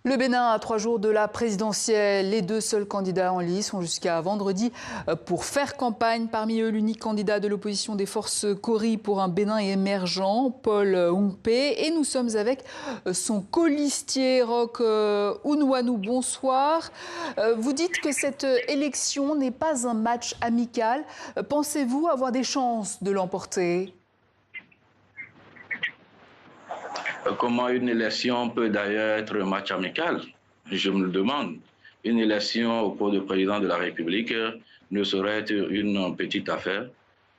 Le Bénin, à 3 jours de la présidentielle, les deux seuls candidats en lice ont jusqu'à vendredi pour faire campagne. Parmi eux, l'unique candidat de l'opposition des forces Kori pour un Bénin émergent, Paul Humpé. Et nous sommes avec son colistier Roch Ounouanou. Bonsoir. Vous dites que cette élection n'est pas un match amical. Pensez-vous avoir des chances de l'emporter ? Comment une élection peut d'ailleurs être un match amical? Je me le demande. Une élection au poste de président de la République ne saurait être une petite affaire.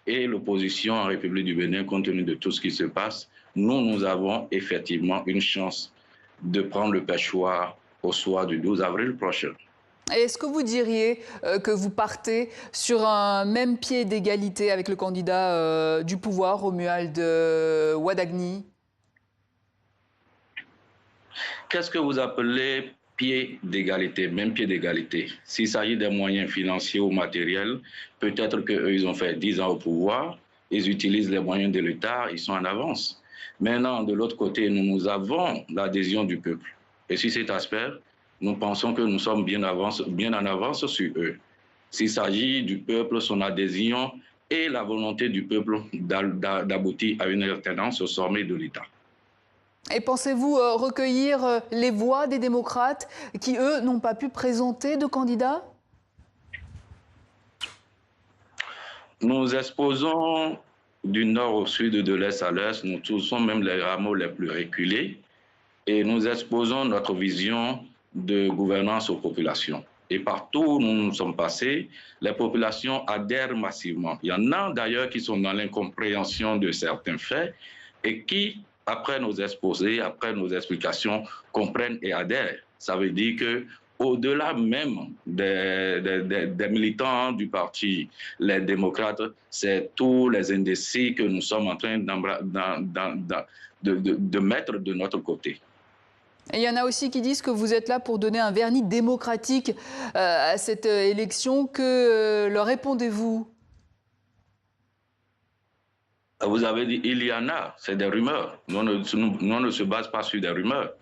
Et l'opposition en République du Bénin, compte tenu de tout ce qui se passe, nous avons effectivement une chance de prendre le perchoir au soir du 12 avril prochain. Est-ce que vous diriez que vous partez sur un même pied d'égalité avec le candidat du pouvoir, Romuald Wadagni? Qu'est-ce que vous appelez pied d'égalité, même pied d'égalité? S'il s'agit des moyens financiers ou matériels, peut-être qu'eux, ils ont fait 10 ans au pouvoir, ils utilisent les moyens de l'État, ils sont en avance. Maintenant, de l'autre côté, nous avons l'adhésion du peuple. Et sur cet aspect, nous pensons que nous sommes bien en avance sur eux. S'il s'agit du peuple, son adhésion et la volonté du peuple d'aboutir à une alternance au sommet de l'État. Et pensez-vous recueillir les voix des démocrates qui, eux, n'ont pas pu présenter de candidats? Nous exposons du nord au sud, de l'est à l'est, nous touchons même les rameaux les plus reculés et nous exposons notre vision de gouvernance aux populations. Et partout où nous sommes passés, les populations adhèrent massivement. Il y en a d'ailleurs qui sont dans l'incompréhension de certains faits et qui, après nos exposés, après nos explications, comprennent et adhèrent. Ça veut dire que au-delà même des militants du parti, les démocrates, c'est tous les indécis que nous sommes en train de mettre de notre côté. Et il y en a aussi qui disent que vous êtes là pour donner un vernis démocratique à cette élection. Que leur répondez-vous? Vous avez dit, il y en a, c'est des rumeurs. Nous ne se basons pas sur des rumeurs.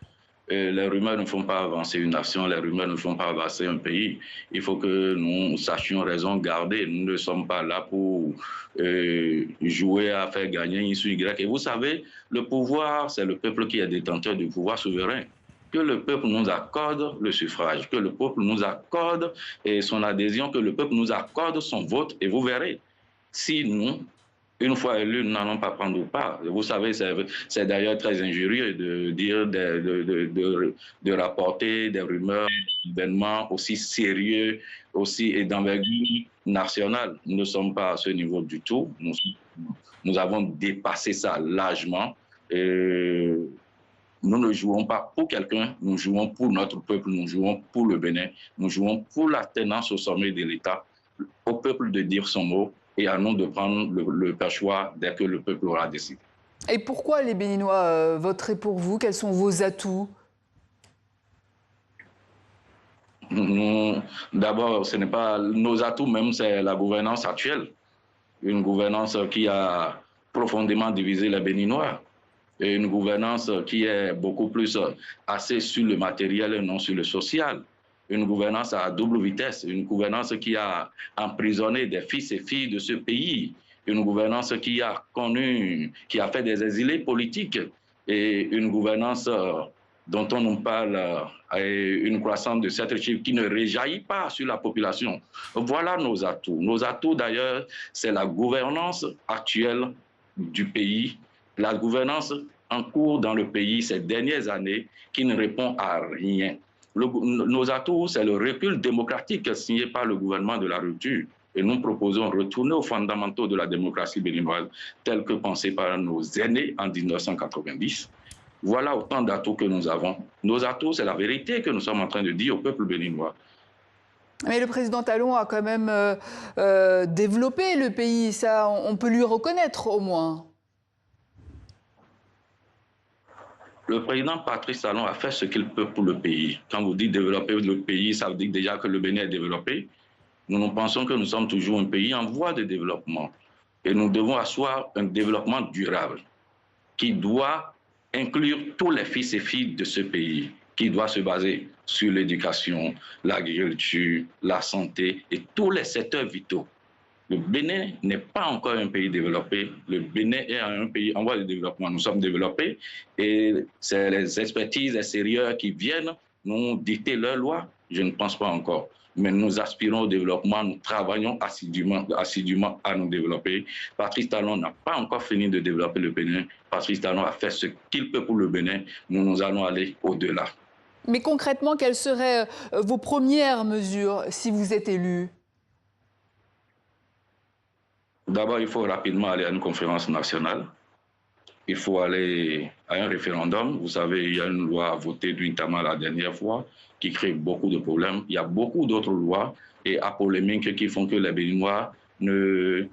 Les rumeurs ne font pas avancer une nation, les rumeurs ne font pas avancer un pays. Il faut que nous sachions raison garder. Nous ne sommes pas là pour jouer à faire gagner X ou Y. Et vous savez, le pouvoir, c'est le peuple qui est détenteur du pouvoir souverain. Que le peuple nous accorde le suffrage, que le peuple nous accorde son adhésion, que le peuple nous accorde son vote, et vous verrez. Si nous, une fois élus, nous n'allons pas prendre part. Vous savez, c'est d'ailleurs très injurieux de dire, de rapporter des rumeurs, d'événements aussi sérieux, aussi d'envergure nationale. Nous ne sommes pas à ce niveau du tout. Nous avons dépassé ça largement. Nous ne jouons pas pour quelqu'un, nous jouons pour notre peuple, nous jouons pour le Bénin, nous jouons pour la tenance au sommet de l'État, au peuple de dire son mot et à nous de prendre le perchoir dès que le peuple aura décidé. Et pourquoi les Béninois voteraient pour vous? Quels sont vos atouts? D'abord, ce n'est pas nos atouts même, c'est la gouvernance actuelle. Une gouvernance qui a profondément divisé les Béninois. Et une gouvernance qui est beaucoup plus axée sur le matériel et non sur le social. Une gouvernance à double vitesse, une gouvernance qui a emprisonné des fils et filles de ce pays, une gouvernance qui a fait des exilés politiques, et une gouvernance dont on nous parle, une croissance de 7 chiffres qui ne réjaillit pas sur la population. Voilà nos atouts. Nos atouts d'ailleurs, c'est la gouvernance actuelle du pays, la gouvernance en cours dans le pays ces dernières années qui ne répond à rien. Nos atouts, c'est le recul démocratique signé par le gouvernement de la rupture. Et nous proposons de retourner aux fondamentaux de la démocratie béninoise, tels que pensés par nos aînés en 1990. Voilà autant d'atouts que nous avons. Nos atouts, c'est la vérité que nous sommes en train de dire au peuple béninois. Mais le président Talon a quand même développé le pays, ça, on peut lui reconnaître au moins. Le président Patrice Talon a fait ce qu'il peut pour le pays. Quand vous dites développer le pays, ça veut dire déjà que le Bénin est développé. Nous pensons que nous sommes toujours un pays en voie de développement. Et nous devons asseoir un développement durable qui doit inclure tous les fils et filles de ce pays. qui doit se baser sur l'éducation, l'agriculture, la santé et tous les secteurs vitaux. Le Bénin n'est pas encore un pays développé. Le Bénin est un pays en voie de développement. Nous sommes développés et c'est les expertises extérieures qui viennent nous dicter leurs lois. Je ne pense pas encore. Mais nous aspirons au développement, nous travaillons assidûment à nous développer. Patrice Talon n'a pas encore fini de développer le Bénin. Patrice Talon a fait ce qu'il peut pour le Bénin. Nous allons aller au-delà. Mais concrètement, quelles seraient vos premières mesures si vous êtes élu ? D'abord, il faut rapidement aller à une conférence nationale. Il faut aller à un référendum. Vous savez, il y a une loi votée d'Uintama la dernière fois qui crée beaucoup de problèmes. Il y a beaucoup d'autres lois et à polémique qui font que les Béninois n'ont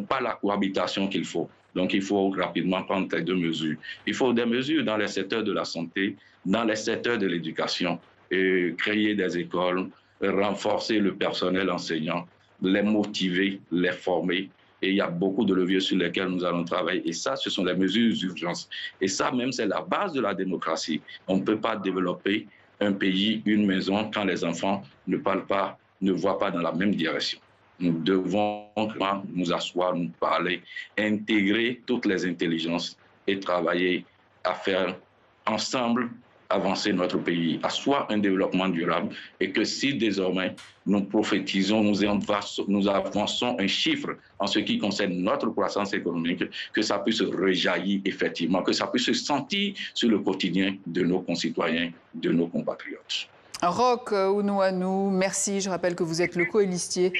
pas la cohabitation qu'il faut. Donc, il faut rapidement prendre ces deux mesures. Il faut des mesures dans les secteurs de la santé, dans les secteurs de l'éducation, et créer des écoles, renforcer le personnel enseignant, les motiver, les former. Et il y a beaucoup de leviers sur lesquels nous allons travailler. Et ça, ce sont les mesures d'urgence. Et ça, même, c'est la base de la démocratie. On ne peut pas développer un pays, une maison, quand les enfants ne parlent pas, ne voient pas dans la même direction. Nous devons nous asseoir, nous parler, intégrer toutes les intelligences et travailler à faire ensemble avancer notre pays, à soit un développement durable et que si désormais nous prophétisons, nous avançons un chiffre en ce qui concerne notre croissance économique, que ça puisse rejaillir effectivement, que ça puisse se sentir sur le quotidien de nos concitoyens, de nos compatriotes. Roch Ounouanou, merci. Je rappelle que vous êtes le co-listier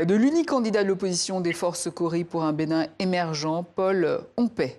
de l'unique candidat de l'opposition des forces Cori pour un Bénin émergent, Paul Ompé.